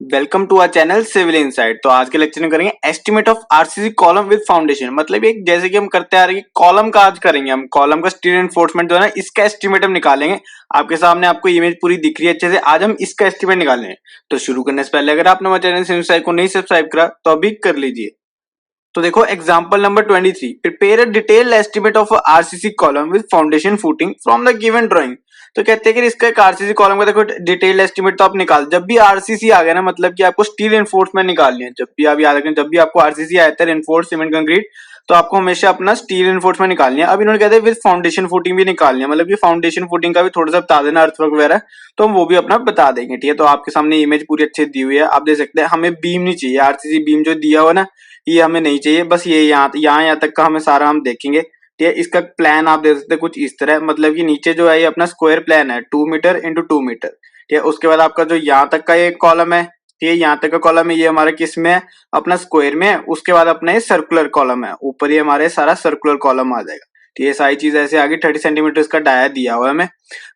Welcome to our channel Civil Insight. तो आज के लेक्चर में करेंगे estimate of RCC column with foundation. मतलब एक जैसे कि हम करते आ रहे हैं कॉलम का आज करेंगे, हम कॉलम का स्टील एनफोर्समेंट जो है ना इसका एस्टिमेट हम निकालेंगे। आपके सामने आपको इमेज पूरी दिख रही है अच्छे से, आज हम इसका एस्टिमेट निकालेंगे। तो शुरू करने से पहले अगर आपने हमारे चैनल सिविल इनसाइट को नहीं सब्सक्राइब करा तो अभी कर लीजिए। तो देखो example number 23, prepare a detailed estimate of RCC column with foundation footing from the given drawing. तो कहते हैं कि इसका एक आरसीसी कॉलम का देखो डिटेल्ड एस्टिमेट तो आप निकाल, जब भी आरसीसी आ गया ना मतलब कि आपको स्टील एनफोर्समेंट निकालनी है। जब भी आप याद रखें, जब भी आपको आरसीसी आया था रेनफोर्स सीमेंट कंक्रीट, तो आपको हमेशा अपना स्टील एनफोर्समेंट निकालनी है। अब इन्होंने कहते हैं विद फाउंडेशन फुटिंग भी निकालनी है, मतलब कि फाउंडेशन फुटिंग का भी थोड़ा सा बता देना, अर्थवर्क वगैरह, तो हम वो भी अपना बता देंगे। ठीक है, तो आपके सामने इमेज पूरी अच्छी दी हुई है, आप देख सकते हैं। हमें बीम नहीं चाहिए, आरसीसी बीम जो दिया हुआ ना ये हमें नहीं चाहिए, बस ये यहाँ तक का हमें सारा हम देखेंगे। ठीक है, इसका प्लान आप देख सकते हैं कुछ इस तरह, मतलब कि नीचे जो है ये अपना स्क्वायर प्लान है 2 मीटर इंटू 2 मीटर। ठीक है, उसके बाद आपका जो यहाँ तक का ये कॉलम है, ठीक है, यहाँ तक का कॉलम है, ये हमारा किस में है, अपना स्क्वायर में है। उसके बाद अपना ये सर्कुलर कॉलम है, ऊपर ये हमारे सारा सर्कुलर कॉलम आ जाएगा। ठीक है, सारी चीज ऐसे आगे 30 सेंटीमीटर का डाया दिया हुआ है हमें।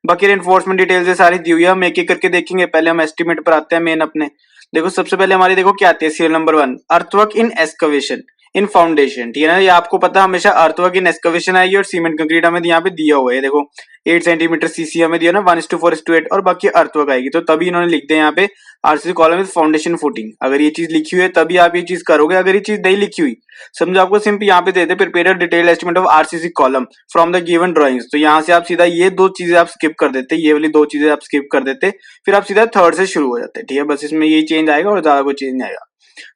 बाकी रेनफोर्समेंट डिटेल्स ये सारी दी हुई है, हम एक एक करके देखेंगे। पहले हम एस्टिमेट पर आते हैं मेन अपने। देखो सबसे पहले हमारी देखो क्या आती है, सीरियल नंबर 1, अर्थवर्क इन एक्सकवेशन इन फाउंडेशन। ठीक है ना, ये आपको पता है हमेशा अर्थवर्क इन एक्सकवेशन आएगी, और सीमेंट कंक्रीट हमें यहाँ पे दिया हुआ है। देखो 8 सेंटीमीटर सीसी हमें दिया ना 1:4:8, और बाकी अर्थवर्क आएगी। तो तभी इन्होंने लिख दिया यहाँ पे RCC column with foundation footing. अगर ये चीज लिखी हुई है तभी आप ये चीज करोगे, अगर ये चीज नहीं लिखी हुई, समझो आपको सिंपल यहाँ पे देते prepare detail estimate of RCC column from the given drawings, तो यहाँ से आप सीधा ये दो चीजें आप स्किप कर देते, ये वाली दो चीजें आप स्किप कर देते, फिर आप सीधा थर्ड से शुरू हो जाते। ठीक है, बस इसमें ये चेंज आएगा और ज्यादा कोई चेंज नहीं आएगा।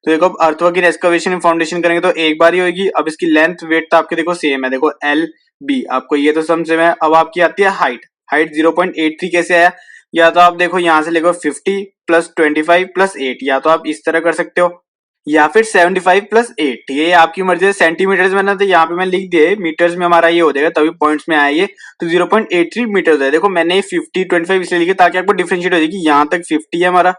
तो देखो अब अर्थवर्क इन एक्सकवेशन इन फाउंडेशन करेंगे तो एक बार ही होगी। अब इसकी लेंथ वेट तो आपके देखो सेम है, देखो एल बी, आपको ये तो समझ में है। अब आपकी आती है हाइट, हाइट 0.83 कैसे आया, या तो आप देखो यहाँ से लिखो 50 प्लस 25 प्लस 8, या तो आप इस तरह कर सकते हो, या फिर 75 प्लस 8। ठीक है, आपकी मर्जी है। सेंटीमीटर्स में ना तो यहाँ पे मैं लिख दिए, मीटर्स में हमारा ये हो जाएगा, तभी पॉइंट्स में आएंगे। तो 0.83 मीटर्स है। देखो मैंने 50 25 इसलिए लिखे ताकि आपको डिफरेंशिएट हो जाएगी। यहाँ तक 50 है हमारा,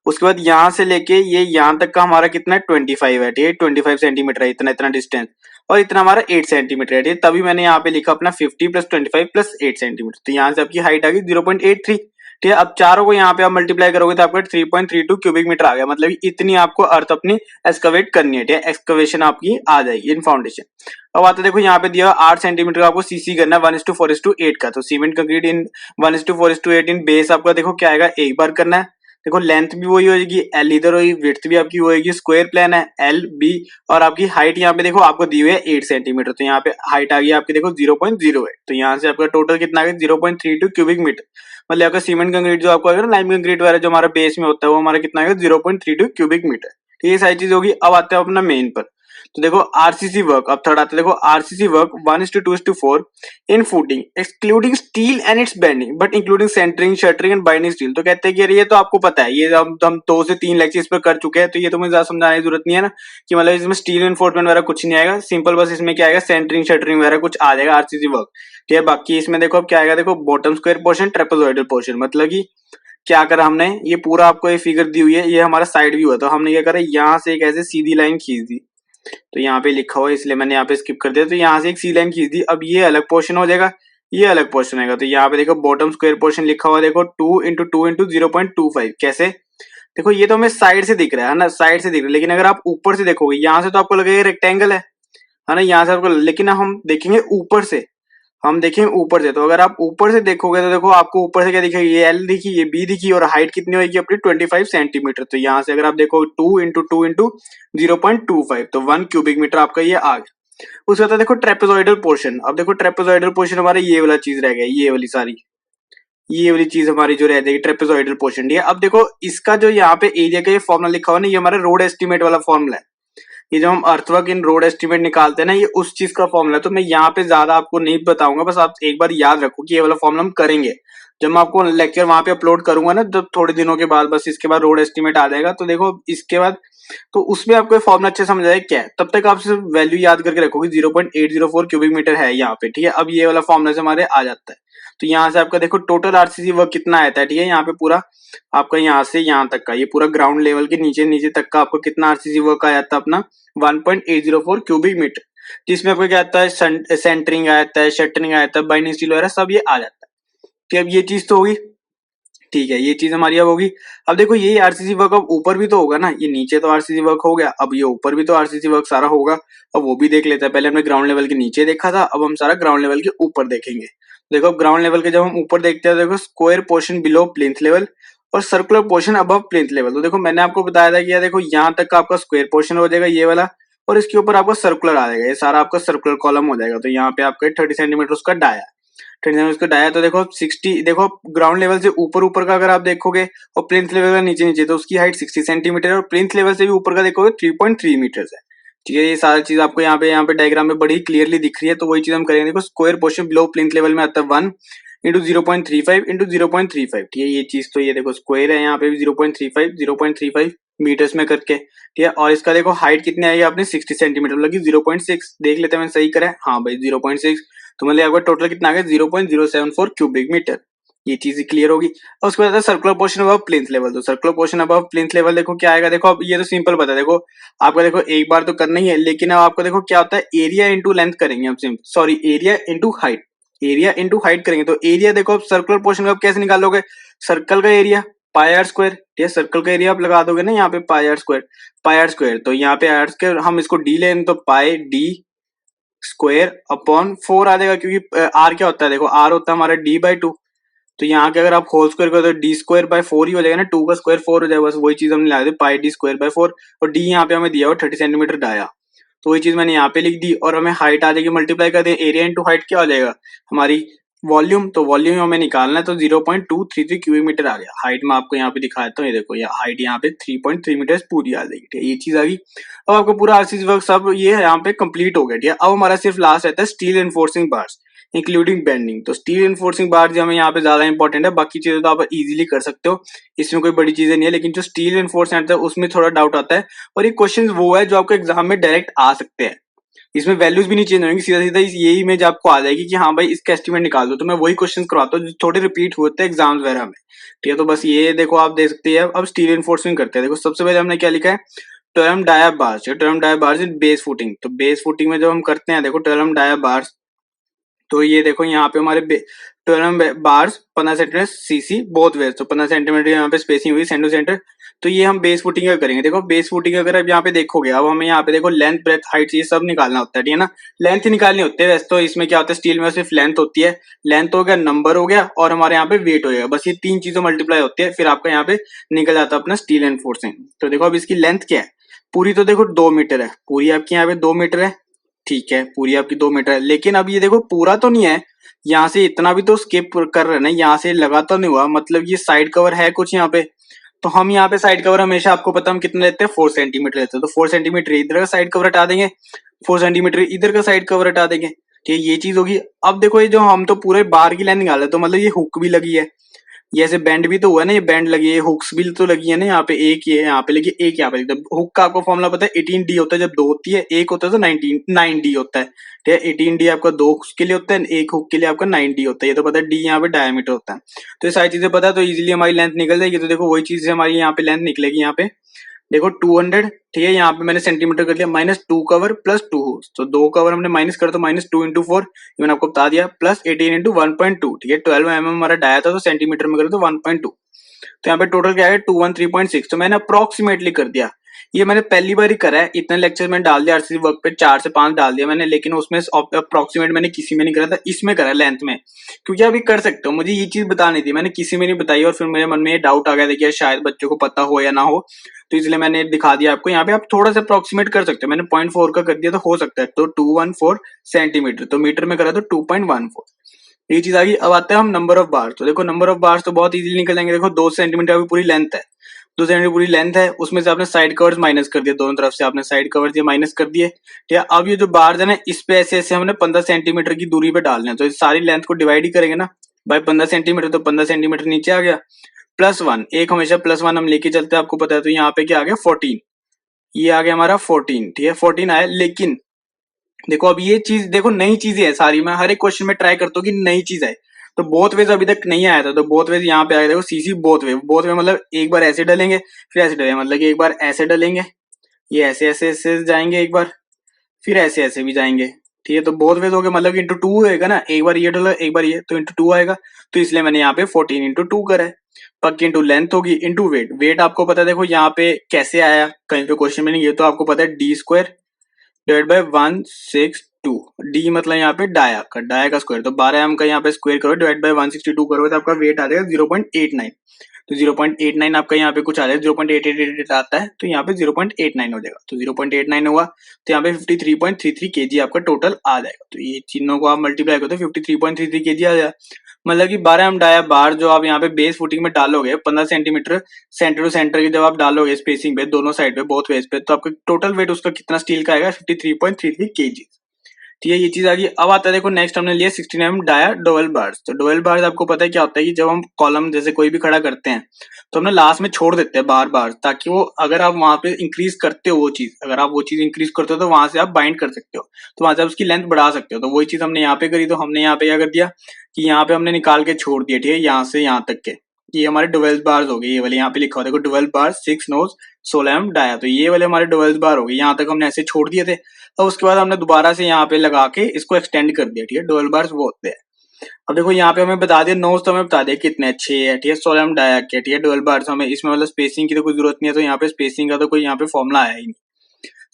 उसके बाद यहाँ से लेके ये यहाँ तक का हमारा कितना है 25 है। ठीक है, 25 सेंटीमीटर है, इतना इतना डिस्टेंस, और इतना हमारा 8 सेंटीमीटर है। ठीक है, तभी मैंने यहाँ पे लिखा अपना 50 प्लस 25 प्लस 8 सेंटीमीटर। तो यहाँ से आपकी हाइट आ गई 0.83। ठीक है, अब चारों को यहाँ पे आप मल्टीप्लाई करोगे तो आपका 3.32 क्यूबिक मीटर आ गया। मतलब इतनी आपको अर्थ अपनी एक्सकवेट करनी है। ठीक है, एक्सकवेशन आपकी आ जाएगी इन फाउंडेशन। अब आता देखो यहाँ पे दिया 8 सेंटीमीटर का आपको सीसी करना है 1:4:8 का। तो सीमेंट कंक्रीट इन 1:4:8 इन बेस आपका देखो क्या आएगा, एक बार करना है। देखो लेंथ भी वही होगी, एल इधर होगी, विड्थ भी आपकी होगी, स्क्वायर प्लान है एल बी, और आपकी हाइट यहाँ पे देखो आपको दी हुई है 8 सेंटीमीटर। तो यहाँ पे हाइट आ गई आपकी देखो 0.08। तो यहाँ से आपका टोटल कितना आ गया 0.32 क्यूबिक मीटर। मतलब आपका सीमेंट कंक्रीट जो आपको आएगा ना, लाइम कंक्रीट वगैरह जो हमारा बेस में होता है वो हमारा कितना आएगा 0.32 क्यूबिक मीटर। ठीक है, सारी चीज होगी। अब आते हैं अपना मेन पर। तो देखो आरसीसी वर्क, अब थर्ड आता है देखो RCC work 1:2:4 in footing excluding steel and its bending but including centering shuttering and binding steel. तो कहते हैं कि ये तो आपको पता है, ये हम 2 से 3 लेक्चर इस पर कर चुके हैं, तो ये तो मुझे ज्यादा समझाने की जरूरत नहीं है ना, कि मतलब इसमें स्टील एनफोर्समेंट वगैरह कुछ नहीं आएगा। सिंपल बस इसमें क्या आएगा, सेंटरिंग शटरिंग वगैरह कुछ आ जाएगा आरसीसी वर्क। ठीक है, बाकी इसमें देखो अब क्या आएगा, देखो bottom square portion trapezoidal portion, मतलब कि क्या करा हमने, ये पूरा आपको ये फिगर दी हुई है, ये हमारा साइड व्यू है। तो हमने क्या करा, यहाँ से एक ऐसे सीधी लाइन खींच दी। तो यहाँ पे लिखा हुआ है इसलिए मैंने यहाँ पे स्किप कर दिया। तो यहाँ से एक सी लाइन खींच दी। अब ये अलग पोर्शन हो जाएगा, ये अलग पोर्शन आएगा। तो यहाँ पे देखो बॉटम स्क्वायर पोर्शन लिखा हुआ है, देखो 2 × 2 × 0.25 कैसे। देखो ये तो हमें साइड से दिख रहा है ना, साइड से दिख रहा है, लेकिन अगर आप ऊपर से देखोगे यहाँ से तो आपको लगेगा रेक्टेंगल है ना, यहाँ से आपको, लेकिन हम देखेंगे ऊपर से, हम देखेंगे ऊपर से। तो अगर आप ऊपर से देखोगे तो देखो आपको ऊपर से क्या दिखेगा, ये एल दिखी, ये बी दिखी, और हाइट कितनी होगी अपनी 25 सेंटीमीटर। तो यहाँ से अगर आप देखो 2 × 2 × 0.25, तो 1 क्यूबिक मीटर आपका ये आ गया। उसके बाद देखो ट्रेपेजॉइडल पोर्शन। अब देखो ट्रेपेजॉइडल पोर्शन हमारा ये वाला चीज रह गया, ये वाली सारी, ये वाली चीज हमारी जो रह जाएगी ट्रेपेजॉइडल पोर्शन। ठीक है, अब देखो इसका जो यहाँ पे एरिया का ये फॉर्मूला लिखा हुआ है ना, ये हमारा रोड एस्टिमेट वाला फॉर्मूला है। ये जो हम अर्थवर्क इन रोड एस्टिमेट निकालते हैं ना, ये उस चीज का फॉर्मूला है। तो मैं यहाँ पे ज्यादा आपको नहीं बताऊंगा, बस आप एक बार याद रखो कि ये वाला फॉर्मूला हम करेंगे जब मैं आपको लेक्चर वहां पे अपलोड करूंगा ना, जब थोड़े दिनों के बाद, बस इसके बाद रोड एस्टिमेट आ जाएगा। तो देखो इसके बाद तो उसमें आपको फॉर्मूला अच्छे समझ आएगा क्या है। तब तक आप सिर्फ वैल्यू याद करके रखोगे 0.804 क्यूबिक मीटर है यहाँ पे। ठीक है, अब ये वाला फॉर्मूला से हमारे आ जाता है। तो यहाँ से आपका देखो टोटल आरसीसी वर्क कितना आता है। ठीक है, यहाँ पे पूरा आपका यहाँ से यहाँ तक का, ये पूरा ग्राउंड लेवल के नीचे नीचे तक का आपको कितना आरसीसी वर्क आ जाता है अपना 1.804 क्यूबिक मीटर, जिसमें आपको क्या आता है, सेंटरिंग आ जाता है, शटरिंग आ जाता है, बाइंडिंग स्टील वगैरह सब ये आ जाता है। ठीक है, अब ये चीज तो होगी। ठीक ठीक है, ये चीज हमारी अब होगी। अब देखो यही आरसीसी वर्क अब ऊपर भी तो होगा ना, ये नीचे तो आरसीसी वर्क हो गया, अब ये ऊपर भी तो आरसीसी वर्क सारा होगा। अब वो भी देख लेते हैं। पहले हमने ग्राउंड लेवल के नीचे देखा था, अब हम सारा ग्राउंड लेवल के ऊपर देखेंगे। देखो अब ग्राउंड लेवल के जब हम ऊपर देखते हैं, देखो square portion below plinth level और circular portion above plinth level. तो देखो मैंने आपको बताया था कि यार देखो यहाँ तक का आपका स्क्वायर पोर्शन हो जाएगा ये वाला, और इसके ऊपर आपका सर्कुलर आ जाएगा, ये सारा आपका सर्कुलर कॉलम हो जाएगा। तो यहाँ पे आपका 30 सेंटीमीटर उसका डाया, 30 सेंटीमीटर उसका डाया। तो देखो 60, देखो ग्राउंड लेवल से ऊपर ऊपर का अगर आप देखोगे और प्लिंथ लेवल का नीचे नीचे, तो उसकी हाइट 60 सेंटीमीटर और प्लिंथ लेवल से भी ऊपर का देखोगे 3.3 मीटर है। ठीक है, ये सारी चीज आपको यहाँ पे डायग्राम में बड़ी क्लियरली दिख रही है। तो वही चीज हम करेंगे। देखो square portion below plinth level में आता है 1 इंटू 0.35 इंटू 0.35। ठीक है, ये चीज तो ये देखो स्क्वायर है, यहाँ पे भी 0.35 मीटर्स में करके। ठीक है, और इसका देखो हाइट कितनी आई आपने 60 सेंटीमीटर, मतलब 0.6 देख लेते हैं मैंने सही करा है, हाँ भाई 0.6। तो मतलब आपका टोटल कितना आ गया 0.074 क्यूबिक मीटर। ये चीज क्लियर होगी। और उसके बाद circular portion above plinth level. तो circular portion above plinth level देखो क्या आएगा। देखो अब ये तो सिंपल बता, देखो आपका देखो एक बार तो करना ही है, लेकिन अब आपको देखो क्या होता है, एरिया इंटू लेंथ करेंगे हम, sorry area into height, area into height करेंगे। तो एरिया देखो अब सर्कुलर पोर्शन का कैसे निकालोगे, सर्कल का एरिया पाई आर स्क्वायर, ये सर्कल का एरिया आप लगा दोगे ना यहाँ पे pi r square, pi r square. तो यहाँ पे आर स्क्वायर हम इसको डी लें तो पाई डी स्क्वायर अपॉन 4 आ जाएगा, क्योंकि आर क्या होता है, देखो आर होता है हमारा डी बाई 2। तो यहाँ के अगर आप होल स्क्वायर करो तो डी स्क्वायर बाय 4 ही हो जाएगा ना, 2 का स्क्वायर 4 हो जाएगा, बस वही चीज हमने लगा दी पाई डी स्क्वायर बाय 4। और डी यहाँ पे हमें दिया हुआ 30 सेंटीमीटर डाया, तो वही चीज मैंने यहाँ पे लिख दी। और हमें हाइट आ जाएगी, मल्टीप्लाई कर दें एरिया इंटू हाइट क्या हो जाएगा हमारी वॉल्यूम। तो वॉल्यूम हमें निकालना है, तो 0.233 क्यूबिक मीटर आ गया। हाइट में आपको यहाँ पे दिखाया था, ये देखो ये हाइट यहाँ पे 3.3 मीटर पूरी आ जाएगी। ठीक है, ये चीज आ गई। अब आपको पूरा आरसीसी वर्क सब ये यहाँ पे कंप्लीट हो गया। ठीक है, अब हमारा सिर्फ लास्ट रहता है steel enforcing bars including bending. तो स्टील एनफोर्सिंग बार जो हमें यहाँ पे ज्यादा इंपॉर्टेंट है, बाकी चीजें तो आप इजीली कर सकते हो, इसमें कोई बड़ी चीजें नहीं है। लेकिन जो स्टील एनफोर्समेंट है उसमें थोड़ा डाउट आता है, और ये क्वेश्चन वो है जो आपको एग्जाम में डायरेक्ट आ सकते हैं। इसमें वैल्यूज भी नहीं चेंज होंगी, सीधा सीधा यही इमेज आपको आ जाएगी कि हाँ भाई इसका एस्टिमेट निकाल दो। तो मैं वही क्वेश्चन करवाता हूँ जो थोड़े रिपीट होते हैं एग्जाम्स वगैरह में। ठीक है, तो बस ये देखो आप देख सकते हैं। अब स्टील एनफोर्समेंट करते हैं। देखो सबसे पहले हमने क्या लिखा है, term dia bars, term dia bars in base footing. तो बेस फुटिंग में जब हम करते हैं, देखो टर्म डाया बार्स, तो ये देखो यहाँ पे हमारे 12 bars 15 centimetre CC both ways, तो 15 सेंटीमीटर यहाँ पे स्पेसिंग हुई सेंटर सेंटर। तो ये हम बेस फुटिंग का करेंगे। देखो बेस फुटिंग अगर आप यहाँ पे देखोगे, अब हमें यहाँ पे देखो लेंथ ब्रेथ हाइट ये सब निकालना होता है। ठीक है ना, लेंथ ही निकालनी होती है वैसे तो। इसमें क्या होता है स्टील में सिर्फ लेंथ होती है, लेंथ हो गया, नंबर हो गया, और हमारे यहाँ पे वेट हो गया, बस ये तीन चीजों मल्टीप्लाई होती है, फिर आपका यहाँ पे निकल जाता है अपना स्टील एनफोर्सिंग। तो देखो अब इसकी लेंथ क्या है, पूरी तो देखो 2 मीटर है, पूरी आपकी यहाँ पे 2 मीटर है। ठीक है, पूरी आपकी 2 मीटर है, लेकिन अब ये देखो पूरा तो नहीं है, यहाँ से इतना भी तो स्किप कर रहे हैं ना, यहाँ से लगा तो नहीं हुआ, मतलब ये साइड कवर है कुछ यहाँ पे। तो हम यहाँ पे साइड कवर हमेशा आपको पता हम कितना लेते हैं 4 सेंटीमीटर लेते हैं। तो 4 सेंटीमीटर इधर का साइड कवर हटा देंगे, 4 सेंटीमीटर इधर का साइड कवर हटा देंगे। ठीक है, ये चीज होगी। अब देखो ये जो हम तो पूरे बार की लेंथ निकाले, तो मतलब ये हुक भी लगी है, ये ऐसे बैंड भी तो हुआ है ना, ये बैंड लगी है, हुक्स भी तो लगी है ना, यहाँ पे एक ये यहाँ पे लगी, एक यहाँ पे लगी। तो हुक का आपको फॉर्मूला पता है 18D होता है जब 2 होती है, एक होता है तो 9D होता है। ठीक है, 18D आपका 2 हुक्स के लिए होता है, एक हुक के लिए आपका 9D होता है। ये तो पता है, D यहाँ पे डायमीटर होता है। तो ये सारी चीजें पता है, तो इजिली हमारी लेंथ निकल जाएगी। तो देखो वही चीज हमारी यहाँ पे लेंथ निकलेगी, यहाँ पे देखो 200। ठीक है, यहाँ पे मैंने सेंटीमीटर कर लिया, -2 कवर प्लस 2 हुक्स, तो 2 कवर हमने माइनस कर, तो -2 इंटू 4 मैंने आपको बता दिया, प्लस 18 इंटू 1.2। ठीक है, 12 mm हमारा डाया था, तो सेंटीमीटर में करो तो 1.2। तो यहाँ पे टोटल क्या है 213.6। तो मैंने अप्रोक्सीमेटली कर दिया, ये मैंने पहली बार ही करा है, इतने लेक्चर में डाल दिया आरसीसी वर्क पे 4 से 5 डाल दिया मैंने, लेकिन उसमें अप्रोक्सीमेट मैंने किसी में नहीं करा था, इसमें करा लेंथ में, क्योंकि अभी कर सकते हो। मुझे ये चीज बतानी थी, मैंने किसी में नहीं बताई, और फिर मेरे मन में ये डाउट आ गया था कि शायद बच्चों को पता हो या ना हो, तो इसलिए मैंने दिखा दिया आपको। यहाँ पे आप थोड़ा सा अप्रोक्सीमेट कर सकते हो, मैंने 0.4 का कर दिया तो हो सकता है। तो 214 सेंटीमीटर, तो मीटर में करा तो 2.14, ये चीज आ गई। अब आते हैं हम नंबर ऑफ बार। तो देखो नंबर ऑफ बार्स तो बहुत इजीली निकल जाएंगे। देखो 2 सेंटीमीटर की पूरी लेंथ है, 2 सेंटीमीटर पूरी लेंथ है, उसमें से आपने साइड कवर्स माइनस कर दिए, दोनों तरफ से आपने साइड कवर्स ये माइनस कर दिए। ठीक है, अब ये जो बार्स है ना, इस पे ऐसे ऐसे हमने 15 सेंटीमीटर की दूरी पे डालने हैं। तो इस सारी लेंथ को डिवाइड ही करेंगे ना बाय 15 सेंटीमीटर, तो 15 सेंटीमीटर नीचे आ गया, +1, एक हमेशा +1 हम लेके चलते हैं, आपको पता है। तो यहाँ पे क्या आ गया 14, ये आ गया हमारा 14। ठीक है, 14 आया। लेकिन देखो अब ये चीज देखो नई चीजें है सारी, मैं हर एक क्वेश्चन में ट्राई करता हूँ कि नई चीज है। तो बोथ वेज अभी तक नहीं आया था, तो बोथ वेज यहाँ पे आया। देखो CC both way, both way मतलब एक बार ऐसे डलेंगे फिर ऐसे डलेंगे, मतलब कि एक बार ऐसे डलेंगे, ये ऐसे ऐसे ऐसे जाएंगे एक बार, फिर ऐसे ऐसे भी जाएंगे। ठीक है, तो बोथ वेज हो गया, मतलब इंटू टू होएगा ना, एक बार ये डॉलर एक बार ये, तो इंटू टू आएगा, तो इसलिए मैंने यहाँ पे 14 इंटू टू करा है। पक्की इंटू लेंथ होगी इंटू वेट, वेट आपको पता है देखो यहाँ पे कैसे आया, कहीं पे क्वेश्चन में नहीं, ये तो आपको पता है D square divide by 162, D मतलब यहाँ पे डाया का स्क्वायर, तो 12 एम का यहाँ पे स्क्वायर करो डिवाइड बाय 162 करो तो आपका वेट आ जाएगा 0.89, तो 0.89 आपका यहाँ पे कुछ आ जाएगा, 0.888 आता है तो यहाँ पे 0.89 हो जाएगा, तो 0.89 हुआ तो यहाँ पे 53.33 केजी आपका टोटल आ जाएगा, तो ये चिन्हों को आप मल्टीप्लाई करो तो 53.33 केजी आ जाएगा, मतलब कि 12 एम डाया बार जो आप यहाँ पे बेस फुटिंग में डालोगे 15 सेंटीमीटर सेंटर टू सेंटर की जब आप डालोगे स्पेसिंग पे दोनों साइड पे बोथ वेज पे, तो आपका टोटल वेट उसका कितना स्टील का आएगा 53.33 केजी। ठीक है, ये चीज आ गई। अब आता है देखो नेक्स्ट हमने लिया 16 mm डाया डबल बार्स, तो डबल बार्स आपको पता है क्या होता है कि जब हम कॉलम जैसे कोई भी खड़ा करते हैं तो हमने लास्ट में छोड़ देते हैं बार बार, ताकि वो अगर आप वहां पे इंक्रीज करते हो वो चीज, अगर आप वो चीज इंक्रीज करते हो तो वहां से आप बाइंड कर सकते हो, तो वहां से आप उसकी लेंथ बढ़ा सकते हो, तो वही चीज हमने यहाँ पे करी, तो हमने यहाँ पे क्या कर दिया कि यहाँ पे हमने निकाल के छोड़ दिया, ठीक है, यहाँ से यहाँ तक के, ये हमारे 12 बार्स हो गए, ये वाले यहाँ पे लिखा हुआ देखो 12 बार 6 नोज 16 एम डाया, तो ये वाले हमारे 12 बार हो गए, यहाँ तक हमने ऐसे छोड़ दिए थे, और उसके बाद हमने दोबारा से यहाँ पे लगा के इसको एक्सटेंड कर दिया, ठीक है, 12 बार्स वो होते हैं। अब देखो यहाँ पे हमें बता दिया नोज, तो हमें बता दिया कितने अच्छे है, ठीक है, 16 एम डाया के, ठीक है, 12 बार्स, हमें इसमें मतलब स्पेसिंग की तो कोई जरूरत नहीं है, तो यहाँ पे स्पेसिंग का तो कोई यहाँ पे फॉर्मुला आया ही नहीं,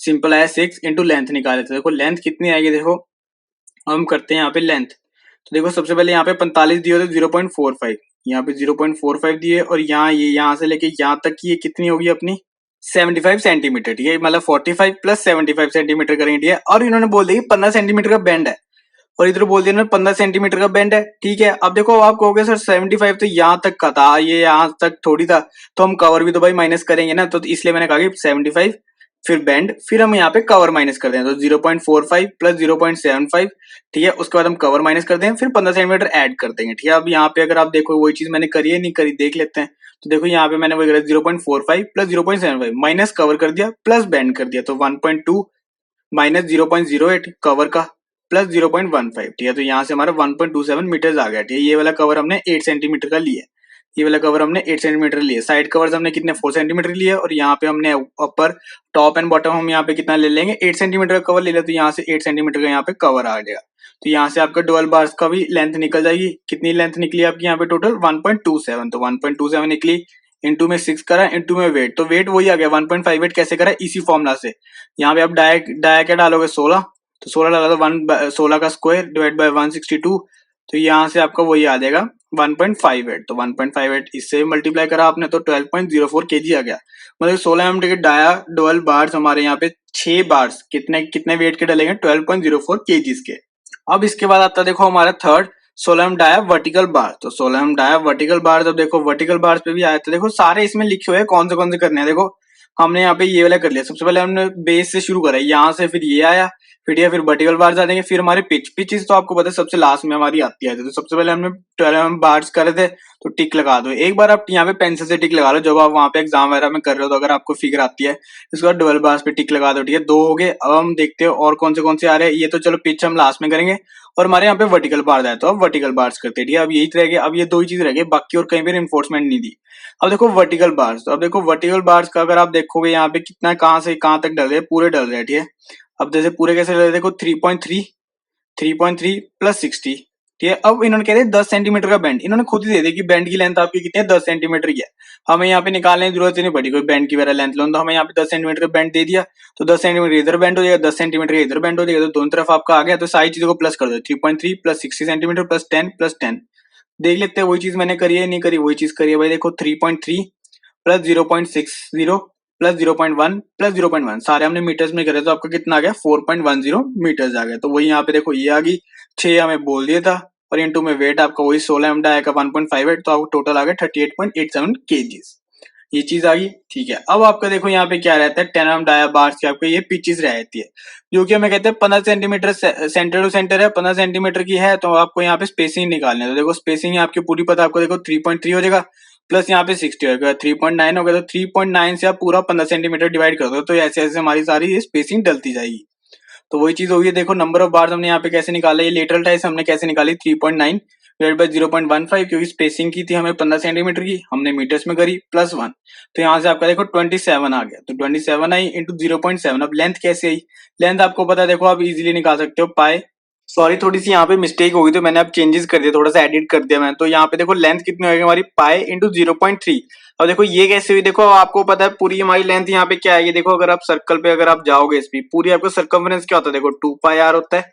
सिंपल आया 6 इंटू लेंथ निकाले थे, देखो लेंथ कितनी आएगी, देखो हम करते हैं यहाँ पे लेंथ, तो देखो सबसे पहले यहाँ पे 45 दिए होते 0.45, यहाँ पे 0.45 दिए, और यहाँ ये यहाँ से लेके यहाँ तक की ये कितनी होगी अपनी 75 सेंटीमीटर, ठीक है, मतलब 45 प्लस 75 सेंटीमीटर करेंगे, ठीक है, और इन्होंने बोल दिया 15 सेंटीमीटर का बेंड है, और इधर बोल दिया 15 सेंटीमीटर का बेंड है, ठीक है। अब देखो आप कहोगे सर 75 तो यहाँ तक का था, ये यहाँ तक थोड़ी था, तो हम कवर भी तो भाई माइनस करेंगे ना, तो इसलिए मैंने कहा कि 75 फिर बेंड, फिर हम यहाँ पे कवर माइनस कर दें, तो 0.45 प्लस 0.75, ठीक है, उसके बाद हम कवर माइनस कर दें, फिर 15 सेंटीमीटर ऐड कर देंगे, ठीक है। अब यहाँ पे अगर आप देखो वही चीज मैंने करी है नहीं करी देख लेते हैं, तो देखो यहाँ पे मैंने वही करा 0.45 प्लस 0.75 माइनस कवर कर दिया प्लस बेंड कर दिया, तो 1.2 माइनस 0.08 कवर का प्लस 0.15, ठीक है, तो यहाँ से हमारा 1.27 मीटर आ गया, ठीक है। ये वाला कवर हमने 8 सेंटीमीटर का लिया, ये वाला कवर हमने 8 सेंटीमीटर लिए, साइड कवर्स हमने कितने 4 सेंटीमीटर लिए, और यहाँ पे हमने ऊपर टॉप एंड बॉटम हम यहाँ पे कितना ले लेंगे 8 सेंटीमीटर का कवर ले लिया, तो यहाँ से 8 सेंटीमीटर का यहाँ पे कवर आ जाएगा, तो यहाँ से आपका डुअल बार्स का भी लेंथ निकल जाएगी, कितनी लेंथ निकली आपकी यहाँ पे टोटल 1.27, तो 1.27 निकली, इंटू में 6 करा, इंटू में वेट, तो वेट वही आ गया 1.58 कैसे करा इसी फॉर्मुला से, यहाँ पे आप डाया क्या डालोगे 16, तो 16 डाला तो 16 का स्क्वायर डिवाइड बाय 162, तो यहाँ से आपका वही आ जाएगा 1.58, तो 1.58 इससे मल्टीप्लाई करा आपने तो 12.04 केजी आ गया, मतलब 16 एम के डाया डुअल बार्स हमारे यहाँ पे 6 बार्स कितने कितने वेट के डलेंगे 12.04 केजीज के। अब इसके बाद आता है देखो हमारा third 16 M dia vertical bar, तो 16 एम डाया वर्टिकल बार, जब देखो वर्टिकल बार्स पे भी आया तो देखो सारे इसमें लिखे हुए हैं कौन से करने हैं, देखो हमने यहाँ पे ये वाला कर लिया, सबसे पहले हमने बेस से शुरू करा, यहाँ से फिर ये आया, फिर ये फिर वर्टिकल बार्स आ जाएंगे, फिर हमारे पिचेस तो आपको पता है सबसे लास्ट में हमारी आती है, तो सबसे पहले हमने 12 एम बार्स करे थे, तो टिक लगा दो, एक बार आप यहाँ पे पेंसिल से टिक लगा लो जब आप वहां पे एग्जाम वगैरह में कर रहे हो, तो अगर आपको फिगर आती है इसके बाद 12 बार्स पे टिक लगा दो, ठीक है, 2 हो गए। अब हम देखते हो और कौन से आ रहे हैं, ये तो चलो पिच हम लास्ट में करेंगे, और हमारे यहाँ पे वर्टिकल बार आए तो अब वर्टिकल बार्स करते हैं, ठीक है, अब यही रह गया, अब ये दो ही चीज रह गई बाकी, और कहीं भी इन्फोर्समेंट नहीं दी। अब देखो वर्टिकल बार्स, तो अब देखो वर्टिकल बार्स का अगर आप देखोगे यहाँ पे कितना कहाँ से कहाँ तक डल रहे हैं, पूरे डल रहे हैं, ठीक है। अब जैसे पूरे कैसे डल रहे हैं देखो 3.3 प्लस 60, ठीक है। अब इन्होंने कह रहे 10 सेंटीमीटर का बेंड, इन्होंने खुद ही दे दिया कि बेंड की लेंथ आपकी कितनी है 10 सेंटीमीटर की है, हमें यहाँ पे निकालने की जरूरत नहीं पड़ी कोई बेंड की वगैरह लेंथ लो, तो हमें यहाँ पे 10 सेंटीमीटर का बेंड दे दिया, तो 10 सेंटीमीटर इधर बेंड हो जाएगा 10 सेंटीमीटर इधर बेंड हो जाएगा, तो दोनों तरफ आपका आ गया, तो सारी चीजों को प्लस कर दो 3.3 प्लस 60 सेंटीमीटर प्लस 10 देख लेते हैं वही चीज मैंने करी है नहीं करी, वही चीज करी है भाई, देखो 3.3 प्लस 0.60 प्लस 0.1 प्लस 0.1 सारे हमने मीटर्स में करे, तो आपका कितना आ गया 4.10 मीटर्स आ गया, तो वही यहाँ पे देखो ये आ गई 6 हमें बोल दिया था, और इंटू में वेट आपका वही 16 एम आएगा 1.58, तो आपको टोटल आ गया 38.87 केजीज, ये चीज आ गई, ठीक है। अब आपका देखो यहाँ पे क्या रहता है 10 एम डाया बार्स की आपको ये पिचेस रहती है, जो कि हमें कहते हैं 15 सेंटीमीटर सेंटर टू सेंटर है, 15 सेंटीमीटर की है, तो आपको यहाँ पे स्पेसिंग निकालनी है, तो देखो स्पेसिंग आपकी पूरी पता आपको देखो 3.3 हो जाएगा, प्लस यहाँ पे 60 हो गया 3.9 हो गया, तो 3.9 से आप पूरा 15 सेंटीमीटर डिवाइड कर दो, तो ऐसे ऐसे हमारी सारी ये स्पेसिंग डलती जाएगी, तो वही चीज होगी। देखो नंबर ऑफ बार्स हमने यहाँ पे कैसे निकाला, ये लेटरल टाइस हमने कैसे निकाली 3.9 डिवाइड बाय 0.15, क्योंकि स्पेसिंग की थी हमें 15 सेंटीमीटर की, हमने मीटर्स में करी, +1, तो यहाँ से आपका देखो 27 आ गया, तो 27 आई इंटू 0.7। अब लेंथ कैसे आई, लेंथ आपको पता है, देखो आप इजीली निकाल सकते हो पाई, सॉरी थोड़ी सी यहाँ पे मिस्टेक हो गई, तो मैंने अब चेंजेस कर दिया, थोड़ा सा एडिट कर दिया मैंने, तो यहाँ पे देखो लेंथ कितनी होगी हमारी, पाई इंटू 0.3। अब देखो ये कैसे हुई, देखो आपको पता है पूरी हमारी लेंथ यहाँ पे क्या आएगी, देखो अगर आप सर्कल पे अगर आप जाओगे इस पे, पूरी आपका सर्कमफेरेंस क्या होता है, देखो 2πr होता है,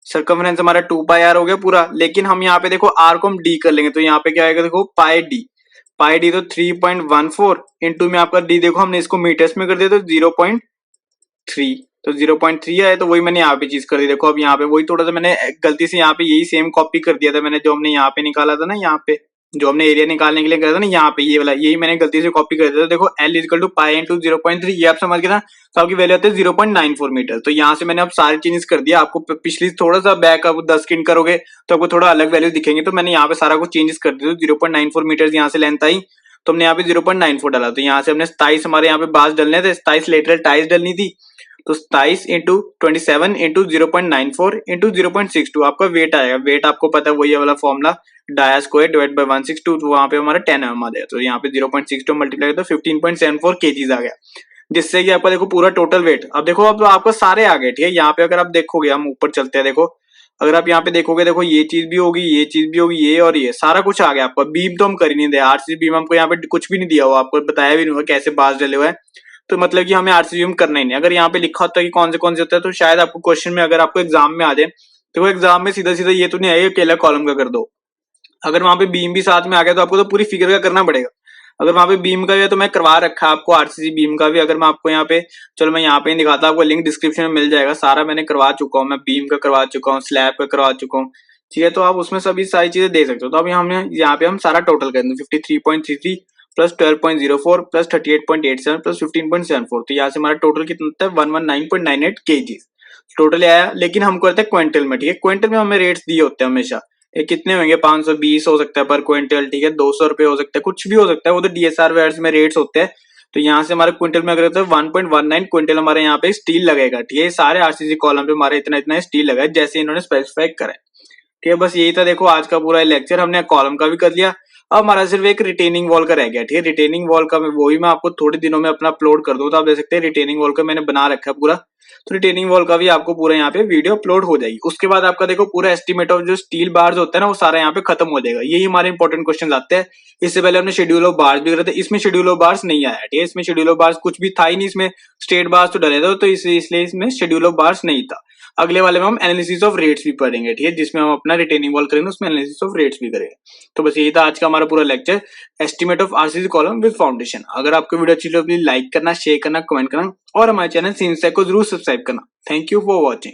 सर्कमफेरेंस हमारा 2πr हो गया पूरा, लेकिन हम यहाँ पे देखो r को हम d कर लेंगे, तो यहाँ पे क्या आएगा, देखो पाई डी तो 3.14 इंटू में आपका d, देखो हमने इसको मीटर्स में कर दिया तो 0.3, तो 0.3 आया, तो वही मैंने यहाँ पे चीज कर दी। देखो अब यहाँ पे वही थोड़ा सा मैंने गलती से यहाँ पे यही सेम कॉपी कर दिया था मैंने, जो हमने यहाँ पे निकाला था ना, यहाँ पे जो हमने एरिया निकालने के लिए करा था ना, यहाँ पे ये वाला यही मैंने गलती से कॉपी कर दिया था। देखो L equal to pi into 0.3, ये आप समझ गए ना, तो आपकी वैल्यू आती है 0.94 मीटर। तो यहाँ से मैंने अब सारे चेंजेस कर दिया, आपको पिछली थोड़ा सा बैक आप 10 स्किन करोगे तो आपको थोड़ा अलग वैल्यू दिखेंगे, तो मैंने यहाँ पे सारा कुछ चेंजेस कर दिया। 0.94 मीटर यहाँ से लेंथ आई, तो हमने यहाँ पे 0.94 डाला, तो यहाँ से हमने 27 हमारे यहाँ पे बास डलने थे, 27 लेटरल टाइज डलनी थी, तो 27 इंटू 27 इंटू 0.94 इंटू 0.62 आपका वेट आएगा। वेट आपको पता है वही वाला formula, dia square divide by 162, तो वहां पे हमारा 10 mm आ गया, तो यहाँ पे 0.62 मल्टीप्लाई तो 15.74 kg आ गया, जिससे कि आपका देखो पूरा टोटल वेट। अब देखो अब आपका सारे आ गए, ठीक है। यहाँ पे अगर आप देखोगे, हम ऊपर चलते हैं, देखो अगर आप यहाँ पे देखोगे, देखो ये चीज भी होगी, ये चीज भी होगी, ये और ये सारा कुछ आ गया आपका। बीम तो हम कर ही नहीं दे, आरसीसी बीम हमको यहाँ पे कुछ भी नहीं दिया हुआ, आपको बताया भी नहीं हुआ कैसे बास डले हुए हैं, तो मतलब कि हमें आरसीसी बीम करना ही नहीं। अगर यहाँ पे लिखा होता है कि कौन से होता है, तो शायद आपको क्वेश्चन में, अगर आपको एग्जाम में आ जाए, तो एग्जाम में सीधा सीधा ये तो नहीं आएगा अकेला कॉलम का कर दो, अगर वहां पे बीम भी साथ में आ गया तो आपको तो पूरी फिगर का करना पड़ेगा। अगर वहां पे बीम का भी है तो मैं करवा रखा है आपको आरसीसी बीम का भी, अगर मैं आपको यहाँ पे, चलो मैं यहाँ पे दिखाता हूँ, आपको लिंक डिस्क्रिप्शन में मिल जाएगा, सारा मैंने करवा चुका हूँ, मैं बीम का करवा चुका हूँ, स्लैब का करवा चुका हूँ, ठीक है। तो आप उसमें सभी सारी चीजें देख सकते हो। तो अभी हमने यहाँ पे हम सारा टोटल कर दें, 53.33 प्लस 12.04 प्लस 38.87 प्लस 15.74, तो यहाँ से हमारा टोटल कितना होता है 119.98 kg टोटल आया। लेकिन हम करते हैं क्विंटल में, ठीक है। क्विंटल में हमें रेट्स दिए होते हैं हमेशा, ये कितने होंगे, 520 हो सकता है पर क्विंटल, ठीक है, 200 रुपए हो सकता है, कुछ भी हो सकता है, वो तो डीएसआर वेयर्स में रेट्स होते हैं। तो यहाँ से हमारे क्विंटल में अगर 1.19 क्विंटल हमारे यहाँ पे स्टील लगेगा, ठीक है। सारे आरसीसी कॉलम पे हमारे इतना इतना स्टील लगा है, जैसे इन्होंने स्पेसिफाई करा है, ठीक है। बस यही था, देखो आज का पूरा लेक्चर हमने कॉलम का भी कर लिया। अब हमारा सिर्फ एक रिटेनिंग वॉल का रह गया, ठीक है। रिटेनिंग वॉल का वही मैं आपको थोड़े दिनों में अपना अपलोड कर दूं, तो आप देख सकते हैं रिटेनिंग वॉल का मैंने बना रखा है पूरा, तो रिटेनिंग वॉल का भी आपको पूरा यहाँ पे वीडियो अपलोड हो जाएगी। उसके बाद आपका देखो पूरा एस्टिमेट ऑफ जो स्टील बार्स होता है ना, वो सारा यहाँ पे खत्म हो जाएगा। यही हमारे इंपॉर्टेंट क्वेश्चन आते हैं। इससे पहले हमने शेड्यूल ऑफ बार्स भी करे थे, इसमें शेड्यूल ऑफ बार्स नहीं आया, ठीक है। इसमें शेड्यूल ऑफ बार्स कुछ भी था ही नहीं, इसमें स्ट्रेट बार्स तो डले थे, तो इसलिए इसमें शेड्यूल ऑफ बार्स नहीं था। अगले वाले में हम एनालिसिस ऑफ रेट्स भी पढ़ेंगे, ठीक है, जिसमें हम अपना रिटेनिंग वॉल करेंगे, उसमें एनालिसिस ऑफ रेट्स भी करेंगे। तो बस यही था आज का हमारा पूरा lecture, estimate of RCC column with foundation. अगर आपको वीडियो अच्छी लगी, लाइक करना, शेयर करना, कमेंट करना, और हमारे चैनल सीनसेक को जरूर सब्सक्राइब करना। Thank you for watching.